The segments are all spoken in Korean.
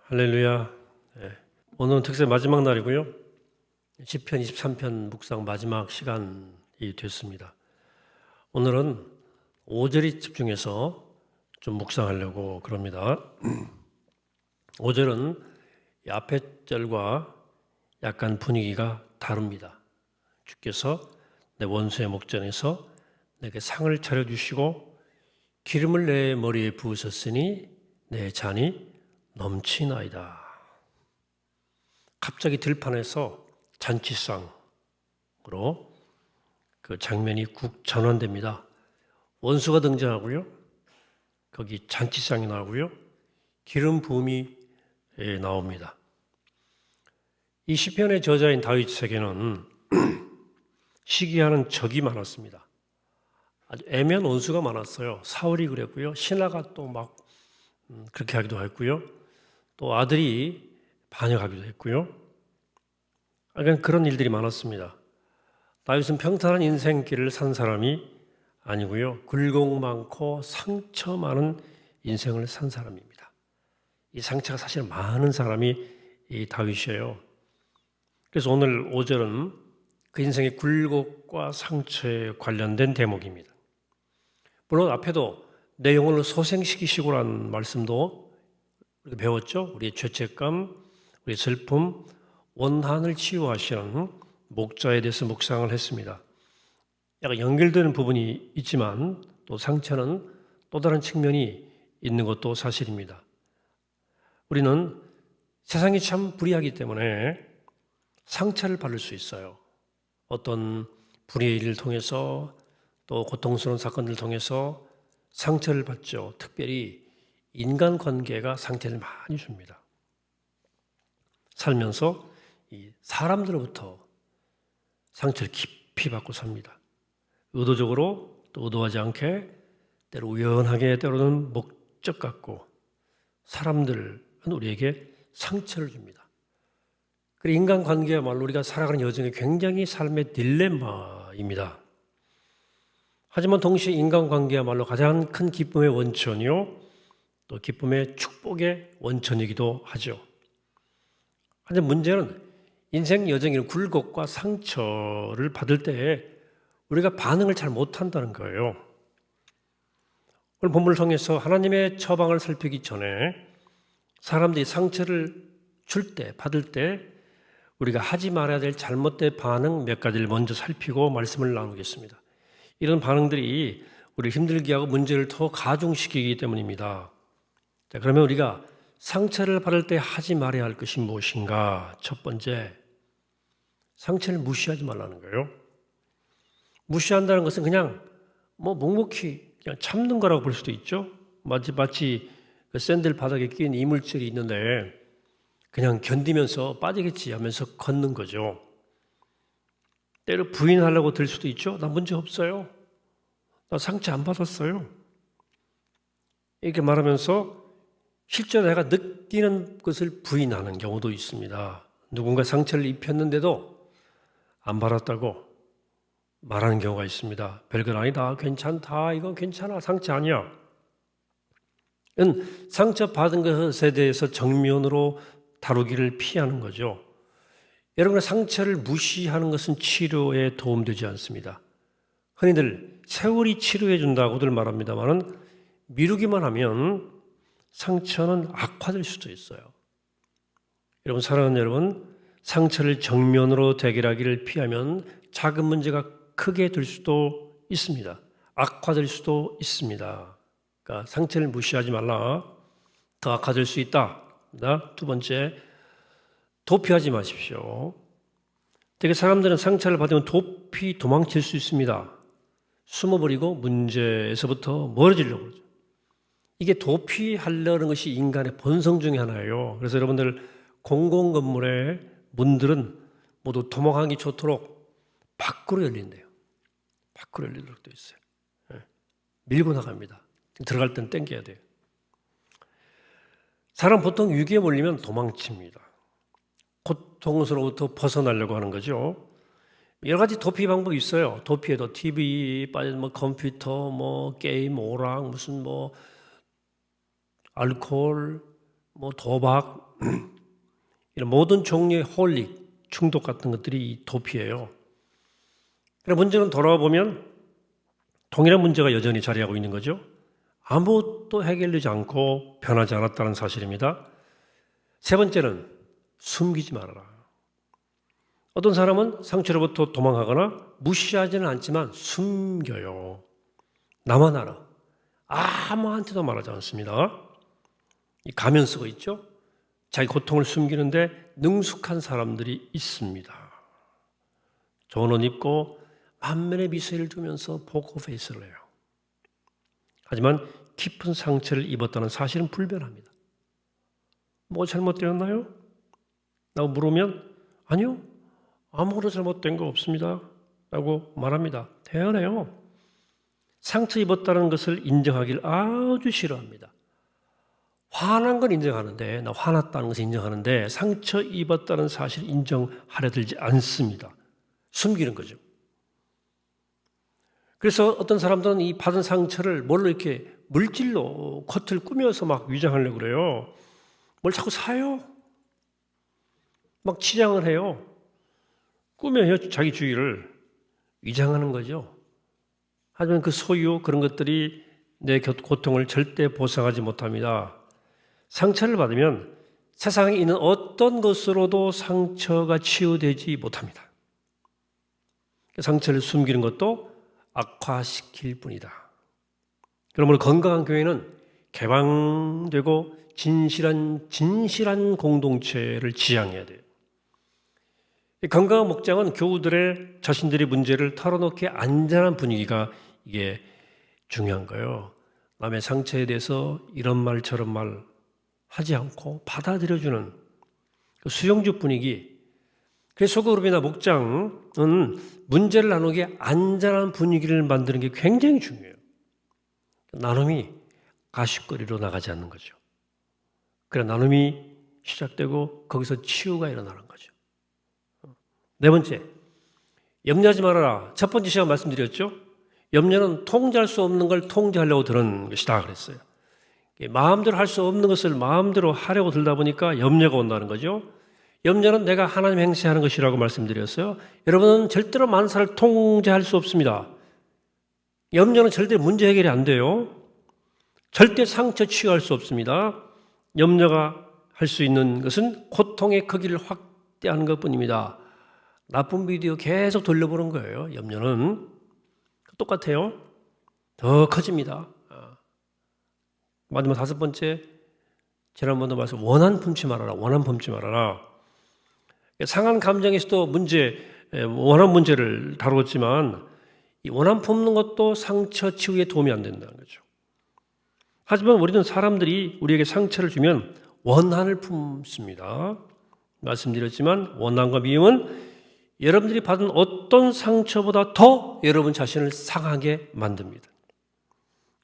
할렐루야. 네. 오늘은 특세 마지막 날이고요. 시편 23편 묵상 마지막 시간이 됐습니다. 오늘은 5절에 집중해서 좀 묵상하려고 그럽니다. 5절은 앞에 절과 약간 분위기가 다릅니다. 주께서 내 원수의 목전에서 내게 상을 차려주시고 기름을 내 머리에 부으셨으니 내 잔이 넘치나이다. 갑자기 들판에서 잔치상으로 그 장면이 국 전환됩니다. 원수가 등장하고요. 거기 잔치상이 나오고요. 기름 부음이 나옵니다. 이 시편의 저자인 다윗에게는 시기하는 적이 많았습니다. 아주 애매한 원수가 많았어요. 사울이 그랬고요. 신하가 또 막 그렇게 하기도 했고요. 또 아들이 반역하기도 했고요. 그런 일들이 많았습니다. 다윗은 평탄한 인생길을 산 사람이 아니고요. 굴곡 많고 상처 많은 인생을 산 사람입니다. 이 상처가 사실 많은 사람이 이 다윗이에요. 그래서 오늘 5절은 그 인생의 굴곡과 상처에 관련된 대목입니다. 물론 앞에도 내 영혼을 소생시키시고라는 말씀도 우리가 배웠죠. 우리의 죄책감, 우리의 슬픔, 원한을 치유하시는 목자에 대해서 묵상을 했습니다. 약간 연결되는 부분이 있지만 또 상처는 또 다른 측면이 있는 것도 사실입니다. 우리는 세상이 참 불의하기 때문에 상처를 받을 수 있어요. 어떤 불의의 일을 통해서 또 고통스러운 사건을 통해서 상처를 받죠. 특별히 인간관계가 상처를 많이 줍니다. 살면서 이 사람들로부터 상처를 깊이 받고 삽니다. 의도적으로 또 의도하지 않게 때로 우연하게 때로는 목적 갖고 사람들은 우리에게 상처를 줍니다. 그리고 인간관계야말로 우리가 살아가는 여정이 굉장히 삶의 딜레마입니다. 하지만 동시에 인간관계야말로 가장 큰 기쁨의 원천이요 또 기쁨의 축복의 원천이기도 하죠. 하지만 문제는 인생 여정의 굴곡과 상처를 받을 때 우리가 반응을 잘 못한다는 거예요. 오늘 본문을 통해서 하나님의 처방을 살피기 전에 사람들이 상처를 줄 때, 받을 때 우리가 하지 말아야 될 잘못된 반응 몇 가지를 먼저 살피고 말씀을 나누겠습니다. 이런 반응들이 우리를 힘들게 하고 문제를 더 가중시키기 때문입니다. 자, 그러면 우리가 상처를 받을 때 하지 말아야 할 것이 무엇인가? 첫 번째, 상처를 무시하지 말라는 거예요. 무시한다는 것은 그냥 묵묵히 그냥 참는 거라고 볼 수도 있죠. 마치 그 샌들 바닥에 끼인 이물질이 있는데 그냥 견디면서 빠지겠지 하면서 걷는 거죠. 때로 부인하려고 들 수도 있죠. 나 문제 없어요. 나 상처 안 받았어요. 이렇게 말하면서 실제로 내가 느끼는 것을 부인하는 경우도 있습니다. 누군가 상처를 입혔는데도 안 받았다고 말하는 경우가 있습니다. 별건 아니다. 괜찮다. 이건 괜찮아. 상처 아니야. 상처 받은 것에 대해서 정면으로 다루기를 피하는 거죠. 여러분, 상처를 무시하는 것은 치료에 도움되지 않습니다. 흔히들 세월이 치료해 준다고들 말합니다만 미루기만 하면 상처는 악화될 수도 있어요. 여러분, 사랑하는 여러분, 상처를 정면으로 대결하기를 피하면 작은 문제가 크게 될 수도 있습니다. 악화될 수도 있습니다. 그러니까 상처를 무시하지 말라. 더 악화될 수 있다. 두 번째, 도피하지 마십시오. 되게 사람들은 상처를 받으면 도피 도망칠 수 있습니다. 숨어버리고 문제에서부터 멀어지려고 그러죠. 이게 도피하려는 것이 인간의 본성 중에 하나예요. 그래서 여러분들 공공건물의 문들은 모두 도망하기 좋도록 밖으로 열린대요. 밖으로 열리도록 되어 있어요. 밀고 나갑니다. 들어갈 땐 땡겨야 돼요. 사람 보통 위기에 몰리면 도망칩니다. 고통으로부터 벗어나려고 하는 거죠. 여러 가지 도피 방법이 있어요. 도피에도 TV, 컴퓨터, 게임, 오락, 무슨 알코올, 도박, 이런 모든 종류의 홀릭, 중독 같은 것들이 이 도피예요. 그럼 문제는 돌아와 보면 동일한 문제가 여전히 자리하고 있는 거죠. 아무것도 해결되지 않고 변하지 않았다는 사실입니다. 세 번째는 숨기지 말아라. 어떤 사람은 상처로부터 도망하거나 무시하지는 않지만 숨겨요. 나만 알아. 아무한테도 말하지 않습니다. 이 가면 쓰고 있죠. 자기 고통을 숨기는데 능숙한 사람들이 있습니다. 좋은 옷 입고 만면의 미소를 두면서 포커페이스를 해요. 하지만 깊은 상처를 입었다는 사실은 불변합니다. 뭐 잘못되었나요? 라고 물으면 아니요. 아무것도 잘못된 거 없습니다. 라고 말합니다. 대단해요. 상처 입었다는 것을 인정하기를 아주 싫어합니다. 화난 건 인정하는데, 나 화났다는 것을 인정하는데 상처 입었다는 사실을 인정하려 들지 않습니다. 숨기는 거죠. 그래서 어떤 사람들은 이 받은 상처를 뭘로 이렇게 물질로 겉을 꾸며서 막 위장하려고 그래요. 뭘 자꾸 사요. 막 치장을 해요. 꾸며요, 자기 주의를. 위장하는 거죠. 하지만 그 소유, 그런 것들이 내 고통을 절대 보상하지 못합니다. 상처를 받으면 세상에 있는 어떤 것으로도 상처가 치유되지 못합니다. 상처를 숨기는 것도 악화시킬 뿐이다. 그러므로 건강한 교회는 개방되고 진실한 공동체를 지향해야 돼요. 건강한 목장은 교우들의 자신들의 문제를 털어놓기 안전한 분위기가 이게 중요한 거예요. 남의 상처에 대해서 이런 말 저런 말 하지 않고 받아들여주는 그 수용주 분위기. 그래서 소그룹이나 목장은 문제를 나누기에 안전한 분위기를 만드는 게 굉장히 중요해요. 나눔이 가십거리로 나가지 않는 거죠. 그래 나눔이 시작되고 거기서 치유가 일어나는 거죠. 네 번째, 염려하지 말아라. 첫 번째 시간 말씀드렸죠. 염려는 통제할 수 없는 걸 통제하려고 드는 것이다 그랬어요. 마음대로 할 수 없는 것을 마음대로 하려고 들다 보니까 염려가 온다는 거죠. 염려는 내가 하나님 행세하는 것이라고 말씀드렸어요. 여러분은 절대로 만사를 통제할 수 없습니다. 염려는 절대 문제 해결이 안 돼요. 절대 상처 치유할 수 없습니다. 염려가 할 수 있는 것은 고통의 크기를 확대하는 것뿐입니다. 나쁜 비디오 계속 돌려보는 거예요. 염려는 똑같아요. 더 커집니다. 마지막 다섯 번째, 지난번도 말씀 원한 품지 말아라. 원한 품지 말아라. 상한 감정에서도 원한 문제를 다뤘지만 이 원한 품는 것도 상처 치유에 도움이 안 된다는 거죠. 하지만 우리는 사람들이 우리에게 상처를 주면 원한을 품습니다. 말씀드렸지만 원한과 미움은 여러분들이 받은 어떤 상처보다 더 여러분 자신을 상하게 만듭니다.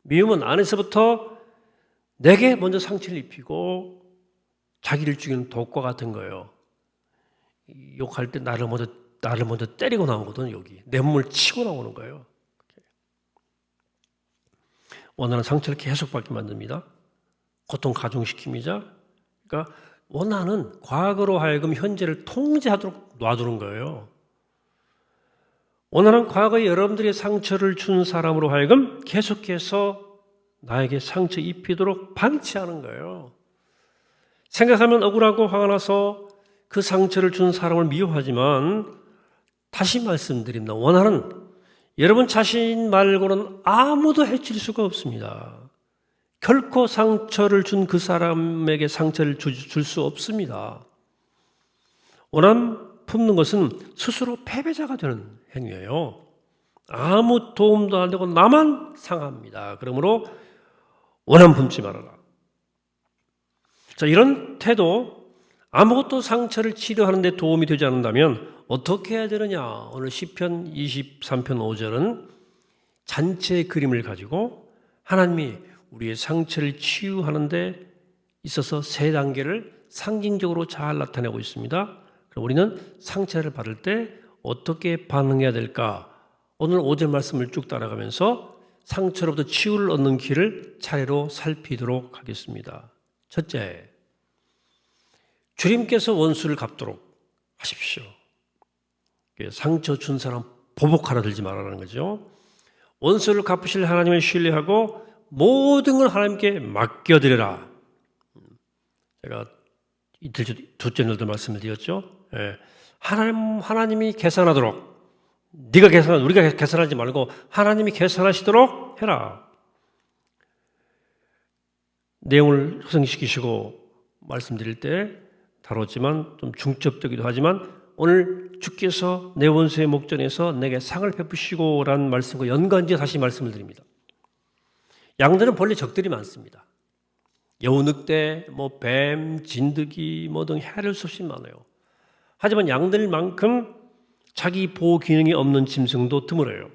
미움은 안에서부터 내게 먼저 상처를 입히고 자기를 죽이는 독과 같은 거예요. 욕할 때 나를 먼저 때리고 나오거든. 여기 내 몸을 치고 나오는 거예요. 원한은 상처를 계속 받게 만듭니다. 고통 가중시킵니다. 그러니까 원한은 과거로 하여금 현재를 통제하도록 놔두는 거예요. 원한은 과거에 여러분들의 상처를 준 사람으로 하여금 계속해서 나에게 상처 입히도록 방치하는 거예요. 생각하면 억울하고 화가 나서 그 상처를 준 사람을 미워하지만 다시 말씀드립니다. 원한은 여러분 자신 말고는 아무도 해칠 수가 없습니다. 결코 상처를 준 그 사람에게 상처를 줄 수 없습니다. 원한 품는 것은 스스로 패배자가 되는 행위예요. 아무 도움도 안 되고 나만 상합니다. 그러므로 원한 품지 말아라. 자, 이런 태도, 아무것도 상처를 치료하는 데 도움이 되지 않는다면 어떻게 해야 되느냐? 오늘 시편 23편 5절은 잔치의 그림을 가지고 하나님이 우리의 상처를 치유하는 데 있어서 세 단계를 상징적으로 잘 나타내고 있습니다. 그럼 우리는 상처를 받을 때 어떻게 반응해야 될까? 오늘 5절 말씀을 쭉 따라가면서 상처로부터 치유를 얻는 길을 차례로 살피도록 하겠습니다. 첫째, 주님께서 원수를 갚도록 하십시오. 상처 준 사람 보복하라 들지 말라는 거죠. 원수를 갚으실 하나님을 신뢰하고 모든 걸 하나님께 맡겨드려라. 제가 이틀 두째 날도 말씀을 드렸죠. 하나님이 계산하도록, 우리가 계산하지 말고 하나님이 계산하시도록 해라. 내용을 형성시키시고 말씀드릴 때 다뤘지만 좀 중첩되기도 하지만 오늘 주께서 내 원수의 목전에서 내게 상을 베푸시고 라는 말씀과 연관지어 다시 말씀을 드립니다. 양들은 본래 적들이 많습니다. 여우, 늑대, 뱀, 진드기 등 헤아릴 수 없이 많아요. 하지만 양들만큼 자기 보호 기능이 없는 짐승도 드물어요.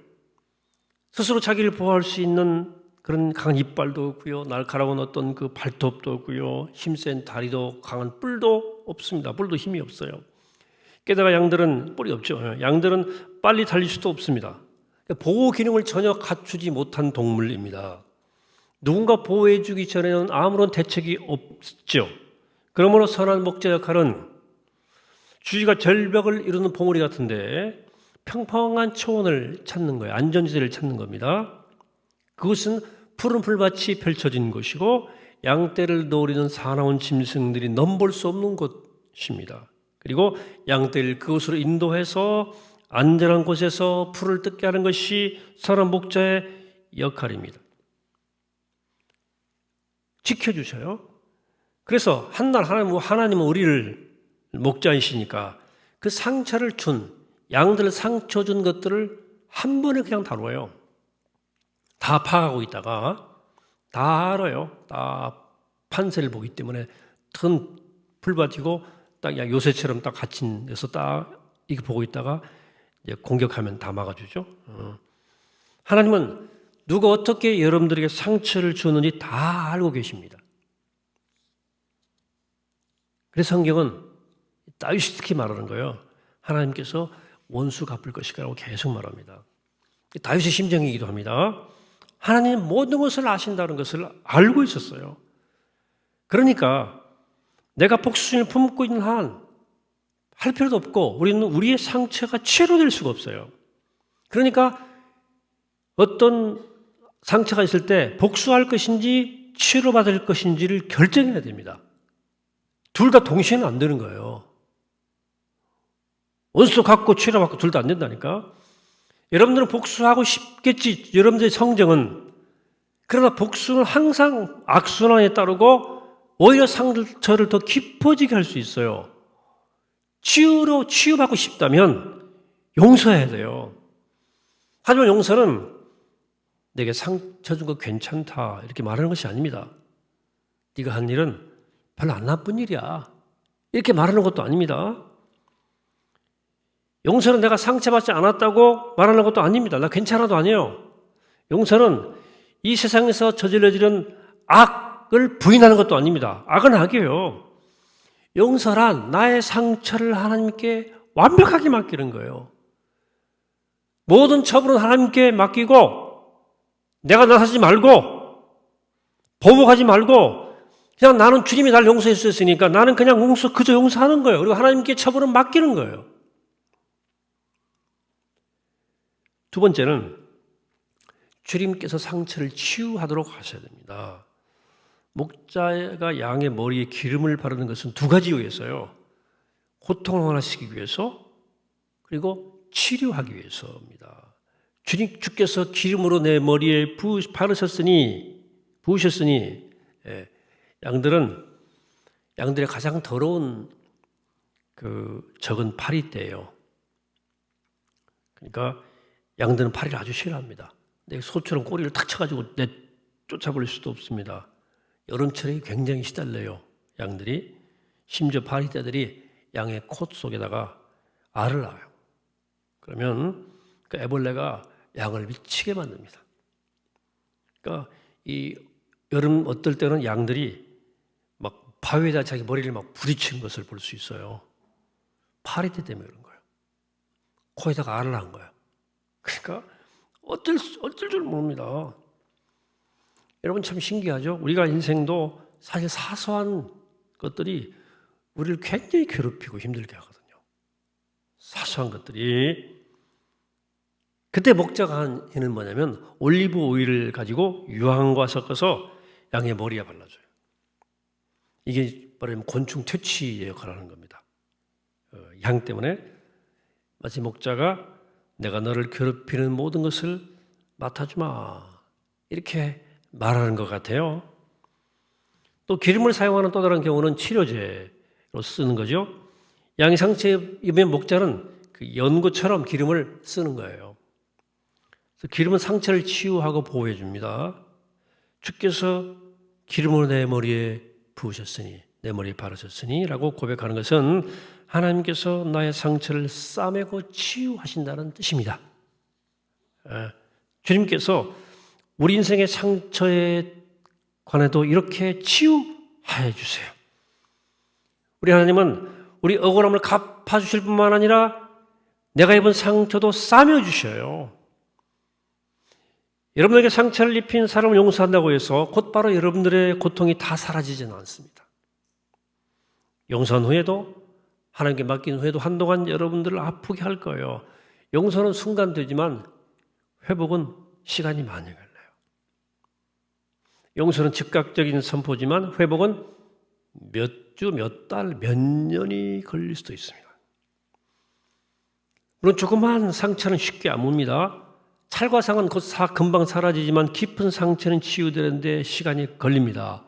스스로 자기를 보호할 수 있는 그런 강한 이빨도 없고요, 날카로운 어떤 그 발톱도 없고요, 힘센 다리도 강한 뿔도 없습니다. 뿔도 힘이 없어요. 게다가 양들은 뿔이 없죠. 양들은 빨리 달릴 수도 없습니다. 보호 기능을 전혀 갖추지 못한 동물입니다. 누군가 보호해주기 전에는 아무런 대책이 없죠. 그러므로 선한 목자 역할은 주위가 절벽을 이루는 봉우리 같은데 평평한 초원을 찾는 거예요. 안전지대를 찾는 겁니다. 그것은 푸른 풀밭이 펼쳐진 곳이고 양떼를 노리는 사나운 짐승들이 넘볼 수 없는 곳입니다. 그리고 양떼를 그곳으로 인도해서 안전한 곳에서 풀을 뜯게 하는 것이 선한 목자의 역할입니다. 지켜주셔요. 그래서 한날 하나님은 우리를 목자이시니까 그 상처를 준, 양들 상처 준 것들을 한 번에 그냥 다뤄요. 다 파악하고 있다가 다 알아요. 다 판세를 보기 때문에 큰 풀밭이고 딱 요새처럼 딱 갇힌 데서 딱 이렇게 보고 있다가 이제 공격하면 다 막아주죠. 하나님은 누가 어떻게 여러분들에게 상처를 주는지 다 알고 계십니다. 그래서 성경은 다윗이 특히 말하는 거예요. 하나님께서 원수 갚을 것이라고 계속 말합니다. 다윗의 심정이기도 합니다. 하나님은 모든 것을 아신다는 것을 알고 있었어요. 그러니까 내가 복수심을 품고 있는 한 할 필요도 없고 우리는 우리의 상처가 치료될 수가 없어요. 그러니까 어떤 상처가 있을 때 복수할 것인지 치료받을 것인지를 결정해야 됩니다. 둘 다 동시에는 안 되는 거예요. 원수 갖고 치료받고 둘 다 안 된다니까. 여러분들은 복수하고 싶겠지. 여러분들의 성정은. 그러나 복수는 항상 악순환에 따르고 오히려 상처를 더 깊어지게 할 수 있어요. 치유받고 싶다면 용서해야 돼요. 하지만 용서는 내게 상처 준 거 괜찮다 이렇게 말하는 것이 아닙니다. 네가 한 일은 별로 안 나쁜 일이야 이렇게 말하는 것도 아닙니다. 용서는 내가 상처받지 않았다고 말하는 것도 아닙니다. 나 괜찮아도 아니에요. 용서는 이 세상에서 저질러지는 악을 부인하는 것도 아닙니다. 악은 악이에요. 용서란 나의 상처를 하나님께 완벽하게 맡기는 거예요. 모든 처분은 하나님께 맡기고 내가 나서지 말고 보복하지 말고 그냥 나는 주님이 날 용서해 주셨으니까 나는 그냥 그저 용서하는 거예요. 그리고 하나님께 처분은 맡기는 거예요. 두 번째는 주님께서 상처를 치유하도록 하셔야 됩니다. 목자가 양의 머리에 기름을 바르는 것은 두 가지 이유에서요. 고통을 완화시키기 위해서 그리고 치료하기 위해서입니다. 주께서 기름으로 내 머리에 부으셨으니 양들의 가장 더러운 그 적은 파리떼예요. 그러니까 양들은 파리를 아주 싫어합니다. 내 소처럼 꼬리를 탁 쳐가지고 쫓아버릴 수도 없습니다. 여름철에 굉장히 시달려요. 양들이. 심지어 파리떼들이 양의 콧 속에다가 알을 낳아요. 그러면 그 애벌레가 양을 미치게 만듭니다. 그러니까 이 여름 어떨 때는 양들이 막 바위에다 자기 머리를 막 부딪히는 것을 볼 수 있어요. 파리떼 때문에 그런 거예요. 코에다가 알을 낳은 거예요. 그러니까 어쩔 줄 모릅니다. 여러분 참 신기하죠? 우리가 인생도 사실 사소한 것들이 우리를 굉장히 괴롭히고 힘들게 하거든요. 사소한 것들이. 그때 목자가 한 일은 뭐냐면 올리브 오일을 가지고 유황과 섞어서 양의 머리에 발라줘요. 이게 말하면 곤충 퇴치의 역할을 하는 겁니다. 향 때문에 마치 목자가 내가 너를 괴롭히는 모든 것을 맡아주마 이렇게 말하는 것 같아요. 또 기름을 사용하는 또 다른 경우는 치료제로 쓰는 거죠. 양이 상처에 입으면 목자는 그 연고처럼 기름을 쓰는 거예요. 그래서 기름은 상처를 치유하고 보호해 줍니다. 주께서 기름으로 내 머리에 부으셨으니 내 머리에 바르셨으니 라고 고백하는 것은 하나님께서 나의 상처를 싸매고 치유하신다는 뜻입니다. 주님께서 우리 인생의 상처에 관해도 이렇게 치유해 주세요. 우리 하나님은 우리 억울함을 갚아주실 뿐만 아니라 내가 입은 상처도 싸매주셔요. 여러분에게 상처를 입힌 사람을 용서한다고 해서 곧바로 여러분들의 고통이 다 사라지지는 않습니다. 용서한 후에도 하나님께 맡긴 후에도 한동안 여러분들을 아프게 할 거예요. 용서는 순간되지만 회복은 시간이 많이 걸려요. 용서는 즉각적인 선포지만 회복은 몇 주, 몇 달, 몇 년이 걸릴 수도 있습니다. 물론 조그마한 상처는 쉽게 안 뭅니다. 찰과상은 곧 금방 사라지지만 깊은 상처는 치유되는데 시간이 걸립니다.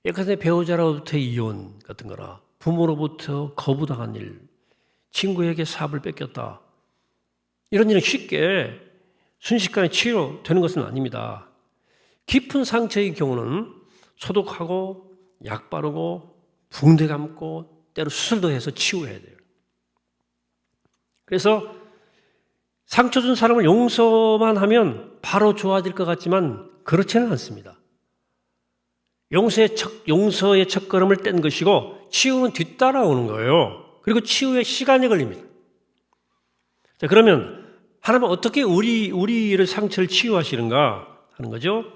예컨대 배우자로부터 이혼 같은 거나 부모로부터 거부당한 일, 친구에게 사업을 뺏겼다. 이런 일은 쉽게 순식간에 치유되는 것은 아닙니다. 깊은 상처의 경우는 소독하고 약 바르고 붕대 감고 때로 수술도 해서 치유해야 돼요. 그래서 상처 준 사람을 용서만 하면 바로 좋아질 것 같지만 그렇지는 않습니다. 용서의 첫걸음을 뗀 것이고 치유는 뒤따라오는 거예요. 그리고 치유에 시간이 걸립니다. 자, 그러면 하나님은 어떻게 우리의 상처를 치유하시는가 하는 거죠.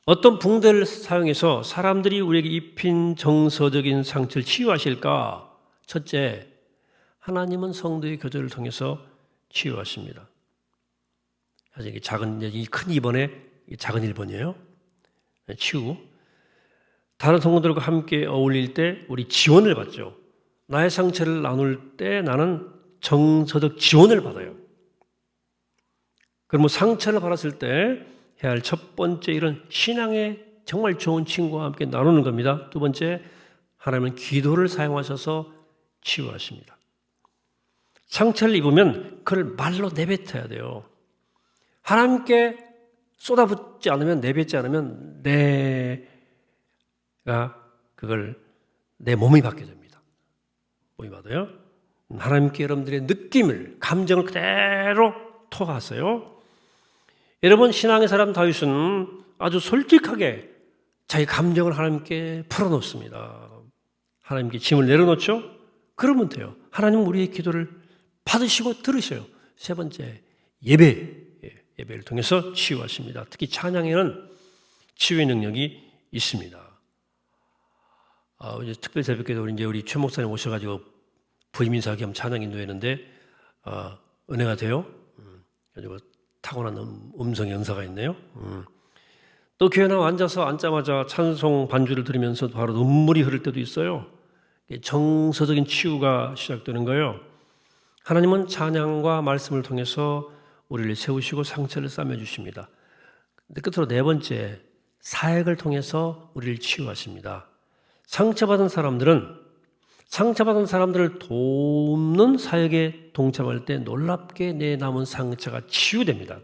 어떤 붕대를 사용해서 사람들이 우리에게 입힌 정서적인 상처를 치유하실까? 첫째, 하나님은 성도의 교제를 통해서 치유하십니다. 사실 이게 큰 2번에 작은 1번이에요. 치유. 다른 성도들과 함께 어울릴 때 우리 지원을 받죠. 나의 상처를 나눌 때 나는 정서적 지원을 받아요. 그럼 상처를 받았을 때 해야 할 첫 번째 일은 신앙의 정말 좋은 친구와 함께 나누는 겁니다. 두 번째, 하나님은 기도를 사용하셔서 치유하십니다. 상처를 입으면 그걸 말로 내뱉어야 돼요. 하나님께 쏟아붓지 않으면, 내뱉지 않으면 그걸 내 몸이 받게 됩니다. 몸이 받아요. 하나님께 여러분들의 느낌을, 감정을 그대로 토하세요. 여러분, 신앙의 사람 다윗은 아주 솔직하게 자기 감정을 하나님께 풀어놓습니다. 하나님께 짐을 내려놓죠? 그러면 돼요. 하나님은 우리의 기도를 받으시고 들으셔요. 세 번째, 예배를 통해서 치유하십니다. 특히 찬양에는 치유의 능력이 있습니다. 이제 특별 새벽기도 이제 우리 최 목사님 오셔가지고 부임 인사 겸 찬양 인도했는데 은혜가 돼요. 가지고 타고난 음성 연사가 있네요. 또 교회 나와 앉자마자 찬송 반주를 들으면서 바로 눈물이 흐를 때도 있어요. 정서적인 치유가 시작되는 거예요. 하나님은 찬양과 말씀을 통해서 우리를 세우시고 상처를 싸매주십니다. 근데 끝으로 네 번째, 사역을 통해서 우리를 치유하십니다. 상처받은 사람들을 돕는 사역에 동참할 때 놀랍게 내 남은 상처가 치유됩니다.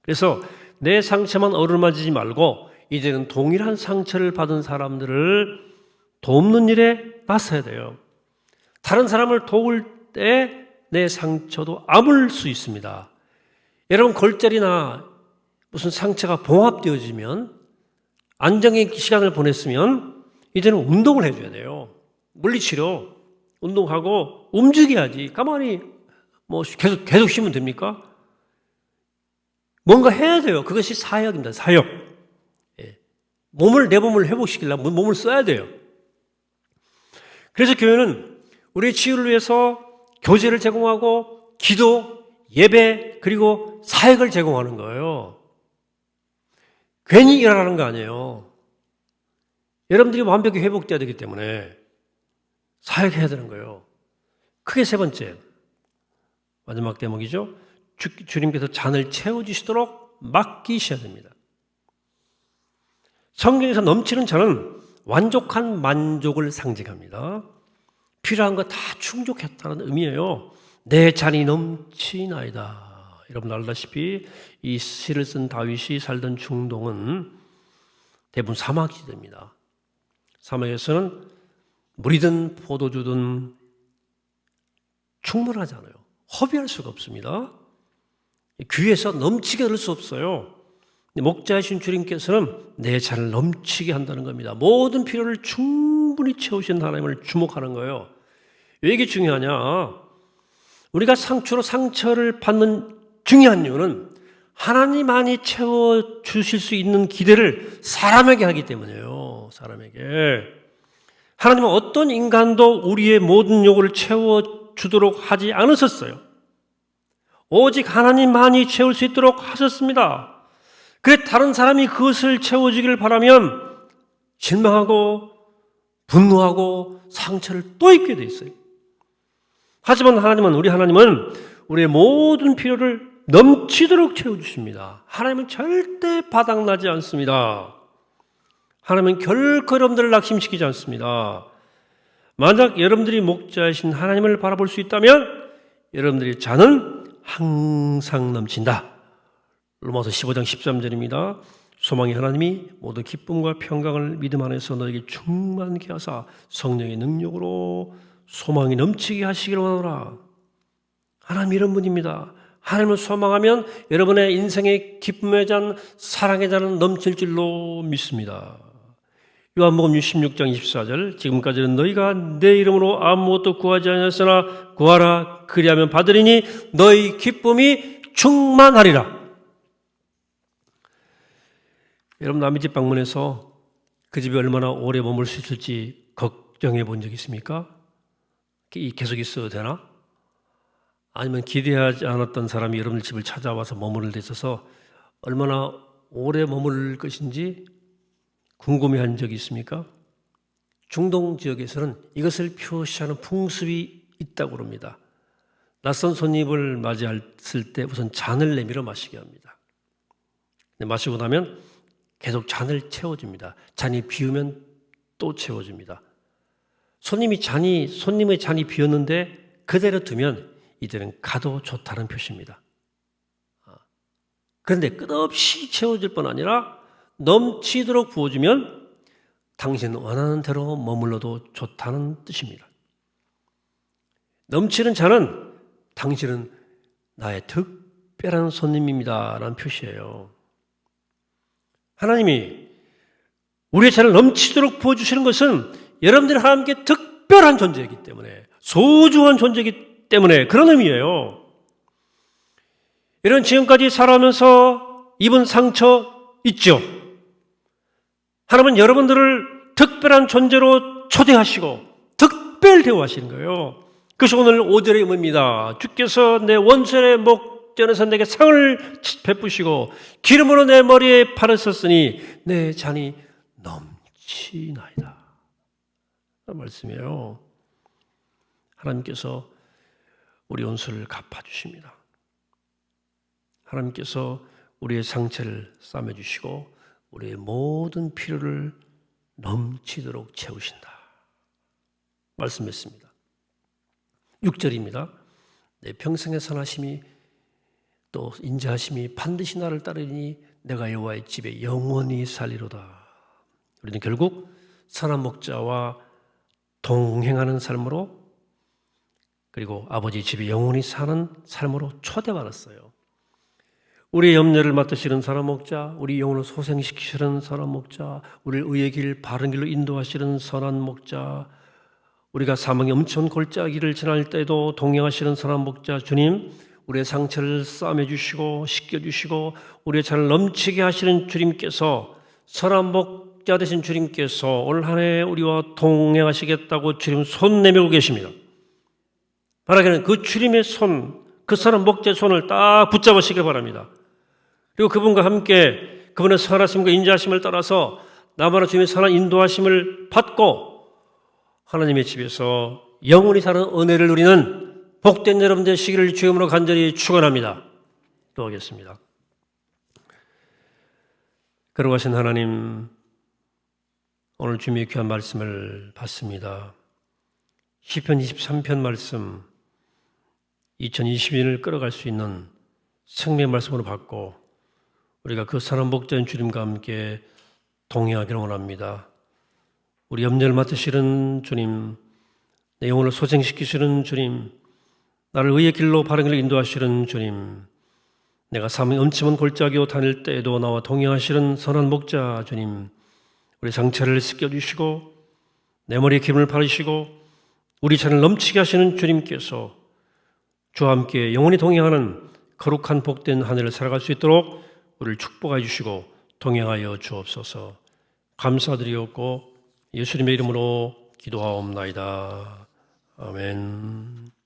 그래서 내 상처만 어루만지지 말고 이제는 동일한 상처를 받은 사람들을 돕는 일에 나서야 돼요. 다른 사람을 도울 때 내 상처도 아물 수 있습니다. 여러분, 골절이나 무슨 상처가 봉합되어지면 안정의 시간을 보냈으면 이제는 운동을 해줘야 돼요. 물리치료, 운동하고 움직여야지. 가만히 계속 쉬면 됩니까? 뭔가 해야 돼요. 그것이 사역입니다. 사역. 내 몸을 회복시키려면 몸을 써야 돼요. 그래서 교회는 우리의 치유를 위해서 교제를 제공하고 기도, 예배, 그리고 사역을 제공하는 거예요. 괜히 일하라는 거 아니에요. 여러분들이 완벽히 회복돼야 되기 때문에 사역해야 되는 거예요. 크게 세 번째, 마지막 대목이죠. 주님께서 잔을 채워주시도록 맡기셔야 됩니다. 성경에서 넘치는 잔은 완족한 만족을 상징합니다. 필요한 거 다 충족했다는 의미예요. 내 잔이 넘치나이다. 여러분 알다시피 이 시를 쓴 다윗이 살던 중동은 대부분 사막지대입니다. 사막에서는 물이든 포도주든 충분하지 않아요. 허비할 수가 없습니다. 귀에서 넘치게 얻을 수 없어요. 목자이신 주님께서는 내 잔을 넘치게 한다는 겁니다. 모든 필요를 충분히 채우신 하나님을 주목하는 거예요. 왜 이게 중요하냐? 우리가 상처를 받는 중요한 이유는 하나님만이 채워주실 수 있는 기대를 사람에게 하기 때문이에요. 사람에게. 하나님은 어떤 인간도 우리의 모든 요구를 채워주도록 하지 않으셨어요. 오직 하나님만이 채울 수 있도록 하셨습니다. 그래 다른 사람이 그것을 채워주기를 바라면 실망하고 분노하고 상처를 또 입게 돼 있어요. 하지만 우리 하나님은 우리의 모든 필요를 넘치도록 채워주십니다. 하나님은 절대 바닥나지 않습니다. 하나님은 결코 여러분들을 낙심시키지 않습니다. 만약 여러분들이 목자이신 하나님을 바라볼 수 있다면 여러분들의 잔은 항상 넘친다. 로마서 15장 13절입니다. 소망의 하나님이 모든 기쁨과 평강을 믿음 안에서 너에게 충만케 하사 성령의 능력으로 소망이 넘치게 하시기를 원하노라. 하나님 이런 분입니다. 하나님을 소망하면 여러분의 인생의 기쁨의 잔, 사랑의 잔은 넘칠 줄로 믿습니다. 요한복음 16장 24절 지금까지는 너희가 내 이름으로 아무것도 구하지 않았으나 구하라 그리하면 받으리니 너희 기쁨이 충만하리라. 여러분 남의 집 방문해서 그 집이 얼마나 오래 머물 수 있을지 걱정해 본 적 있습니까? 계속 있어도 되나? 아니면 기대하지 않았던 사람이 여러분들 집을 찾아와서 머무를 데 있어서 얼마나 오래 머물 것인지 궁금해한 적이 있습니까? 중동 지역에서는 이것을 표시하는 풍습이 있다고 합니다. 낯선 손님을 맞이했을 때 우선 잔을 내밀어 마시게 합니다. 마시고 나면 계속 잔을 채워줍니다. 잔이 비우면 또 채워줍니다. 손님의 잔이 비었는데 그대로 두면 이들은 가도 좋다는 표시입니다. 그런데 끝없이 채워줄 뿐 아니라 넘치도록 부어주면 당신 원하는 대로 머물러도 좋다는 뜻입니다. 넘치는 잔은 당신은 나의 특별한 손님입니다 라는 표시예요. 하나님이 우리의 잔을 넘치도록 부어주시는 것은 여러분들이 하나님께 특별한 존재이기 때문에 소중한 존재이기 때문에 그런 의미예요. 이런 지금까지 살아오면서 입은 상처 있죠. 하나님은 여러분들을 특별한 존재로 초대하시고 특별 대우하시는 거예요. 그것이 오늘 5절의 의미입니다. 주께서 내 원수의 목전에서 내게 상을 베푸시고 기름으로 내 머리에 바르셨으니 내 잔이 넘치나이다. 말씀이에요. 하나님께서 우리 원수를 갚아주십니다. 하나님께서 우리의 상처를 싸매주시고 우리의 모든 필요를 넘치도록 채우신다. 말씀했습니다. 6절입니다. 내 평생의 선하심이 또 인자하심이 반드시 나를 따르니 내가 여호와의 집에 영원히 살리로다. 우리는 결국 선한 목자와 동행하는 삶으로 그리고 아버지 집에 영원히 사는 삶으로 초대받았어요. 우리의 염려를 맡으시는 선한 목자, 우리 영혼을 소생시키시는 선한 목자, 우리를 의의 길, 바른 길로 인도하시는 선한 목자, 우리가 사망의 엄청 골짜기를 지날 때도 동행하시는 선한 목자 주님, 우리의 상처를 싸매주시고 씻겨주시고 우리의 잔을 넘치게 하시는 주님께서 선한 목자 되신 주님께서 오늘 한 해 우리와 동행하시겠다고 주님 손 내밀고 계십니다. 바라기는 그 주님의 손, 그 선한 목자의 손을 딱 붙잡으시길 바랍니다. 그리고 그분과 함께 그분의 선하심과 인자하심을 따라서 나만의 주님의 선한 인도하심을 받고 하나님의 집에서 영원히 사는 은혜를 누리는 복된 여러분 되시기를 주님으로 간절히 축원합니다. 기도하겠습니다. 걸어가신 하나님, 오늘 주님의 귀한 말씀을 받습니다. 시편 23편 말씀, 2022년을 끌어갈 수 있는 생명의 말씀으로 받고 우리가 그 선한 목자인 주님과 함께 동행하기를 원합니다. 우리 염려를 맡으시는 주님, 내 영혼을 소생시키시는 주님, 나를 의의 길로 바른 길로 인도하시는 주님, 내가 삶의 음침한 골짜기로 다닐 때에도 나와 동행하시는 선한 목자 주님, 우리 상처를 씻겨주시고 내 머리에 기름을 바르시고 우리 잔을 넘치게 하시는 주님께서 주와 함께 영원히 동행하는 거룩한 복된 한 해를 살아갈 수 있도록 우리를 축복해 주시고 동행하여 주옵소서. 감사드리옵고 예수님의 이름으로 기도하옵나이다. 아멘.